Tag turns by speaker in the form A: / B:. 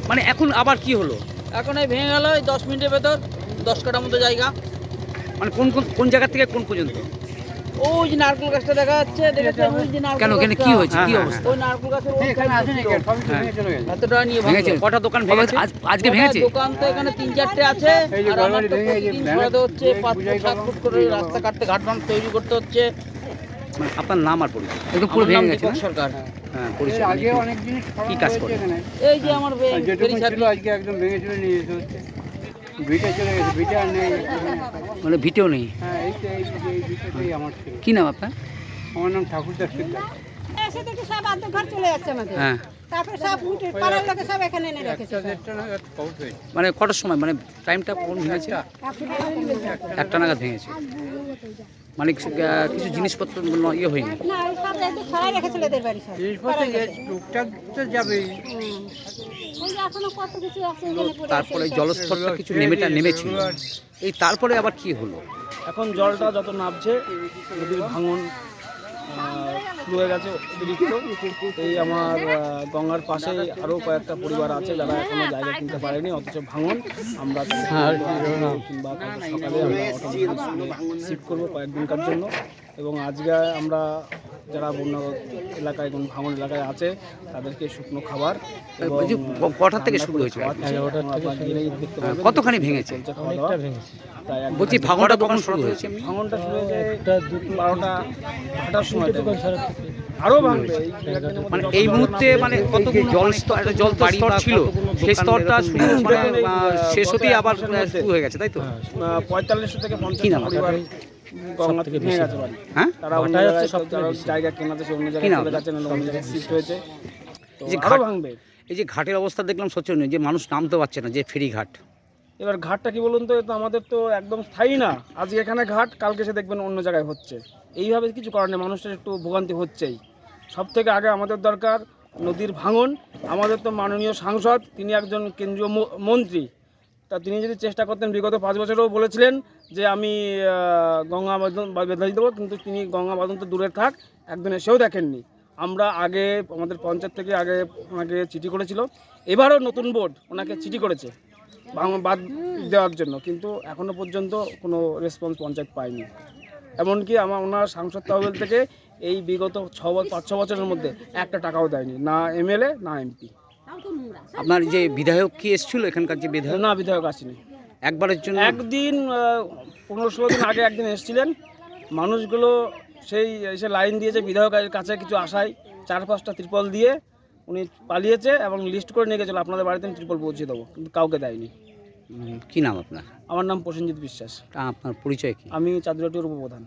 A: মানে এখন আবার কি হলো?
B: এখন এই ভেঙে গেল 10 মিনিটের ভেতর 10 কাঠার মতো জায়গা।
A: মানে কোন কোন জায়গা থেকে কোন পর্যন্ত?
B: ওই যে নারকেল গাছটা দেখা যাচ্ছে, দেখেছেন ওই যে নারকেল
A: কেন কেন
B: গাছটা?
A: কি হয়েছে, কি অবস্থা?
B: ওই নারকেল গাছের এতটা নিয়ে
A: ভেঙেছে কটা দোকান ভেঙেছে আজকে ভেঙেছে?
B: দোকান তো এখানে 3-4টে আছে, আর আমার তো প্রতিদিন ঘোরাতে হচ্ছে 5-7 ফুট করে রাস্তা কাটতে ঘাট বাঁধ তৈরি করতে হচ্ছে।
A: মানে আপনার নাম আর পরিচয়? একদম পুরো ভেঙে গেছে না?
B: সরকার।
A: হ্যাঁ, পরিচয় আগে অনেক জিনিস কি কাজ করে
B: এই যে আমার ফেরি
C: ছিল আজকে একদম ভেঙে চলে নিয়ে যেতে হচ্ছে। ভিটা চলে গেছে, ভিটা আর নেই।
A: মানে ভিটেও নেই?
C: হ্যাঁ, এই ভিটাটাই আমার ছিল।
A: কি নাম আপনার?
C: আমার নাম ঠাকুরদাস সিকদার।
D: এসে দেখি সব আধ ঘর চলে যাচ্ছে আমাদের।
A: হ্যাঁ,
D: তারপর সব উঠে পাড়ার লোকে সব এখানে এনে রেখেছে।
A: মানে কটার সময়, মানে টাইমটা কোন ভেঙেছে? 1টা নাগাদ ভেঙেছে। মানে কিছু জিনিসপত্র ইয়ে হয়নি?
D: না, ওই সব একটু ছড়াই রেখেছিল এদের বাড়ি সব।
C: জিনিসপত্র টুকটাক তো যাবেই।
D: ওই যে এখনো কত কিছু আছে এখানে পড়ে আছে।
A: তারপরে জলস্তরটা কিছু নেমেছিল, এই তারপরে আবার কি হলো?
B: এখন জলটা যত নামছে নদীর ভাঙন শুরু হয়ে গেছে অতিরিক্ত। এই আমার গঙ্গার পাশে আরও কয়েকটা পরিবার আছে যারা এখনো জায়গা কিনতে পারেনি, অথচ ভাঙন। আমরা কিংবা সকালে আমরা শিফট করবো কয়েকদিনকার জন্য। এবং আজকে আমরা যারা বন্য এলাকায় এবং ভাঙন এলাকায় আছে তাদেরকে শুকনো খাবার
A: কটার থেকে শুরু হয়েছে? কতখানি ভেঙেছে? বলছি ভাঙনটা কখন শুরু হয়েছে?
B: ভাঙনটা শুরু হয়েছে 12টার সময়, আরো ভাঙবে।
A: মানে এই মুহূর্তে মানে কতগুলো জল স্তর ছিল, সেই স্তরটা শেষ হতেই আবার শুরু হয়ে গেছে, তাই তো?
B: 45 থেকে 50 পরিবার গঙ্গা থেকে ভেঙে গেছে বাড়ি।
A: হ্যাঁ,
B: তারা অন্য জায়গা কেনাতে অন্য জায়গায় চলে গেছে, অন্য জায়গায় শিফট হয়েছে, তো আরো ভাঙবে।
A: এই যে ঘাটের অবস্থা দেখলাম শোচনীয়, যে মানুষ নামতে পারছে না, যে ফেরি ঘাট।
B: এবার ঘাটটা কি বলুন তো, এটা আমাদের তো একদম স্থায়ী না। আজকে এখানে ঘাট, কালকে সে দেখবেন অন্য জায়গায় হচ্ছে। এইভাবে কিছু করার নেই, মানুষের একটু ভোগান্তি হচ্ছেই। সব থেকে আগে আমাদের দরকার নদীর ভাঙন। আমাদের তো মাননীয় সাংসদ, তিনি একজন কেন্দ্রীয় মন্ত্রী, তা তিনি যদি চেষ্টা করতেন, বিগত 5 বছরেও বলেছিলেন যে আমি গঙ্গা বেঁধে দেবো, কিন্তু তিনি গঙ্গা বাঁধন তো দূরে থাক, একদিন এসেও দেখেননি। আমরা আগে আমাদের পঞ্চায়েত থেকে আগে ওনাকে চিঠি করেছিল, এবারও নতুন বোর্ড ওনাকে চিঠি করেছে বাদ দেওয়ার জন্য, কিন্তু এখনও পর্যন্ত কোনো রেসপন্স পঞ্চায়েত পায়নি। এমনকি ওনার সাংসদ তহবিল থেকে এই বিগত 5-6 বছরের মধ্যে একটা টাকাও দেয়নি, না এমএলএ না এমপি।
A: আপনার যে বিধায়ক কি এসেছিল এখানকার, যে বিধায়ক?
B: না, বিধায়ক আসেনি
A: একবারের জন্য।
B: একদিন 15-16 দিন আগে একদিন এসেছিলেন। মানুষগুলো সেই এসে লাইন দিয়েছে বিধায়কের কাছে কিছু আশায়, 4-5টা ত্রিপল দিয়ে উনি পালিয়েছে এবং লিস্ট করে নিয়ে গেছিল আপনাদের বাড়িতে আমি ত্রিপল পৌঁছে দেবো, কিন্তু কাউকে দেয়নি।
A: কি নাম আপনার?
B: আমার নাম প্রসেনজিৎ বিশ্বাস।
A: আপনার পরিচয় কি?
B: আমি চাঁদুরাটির উপপ্রধান।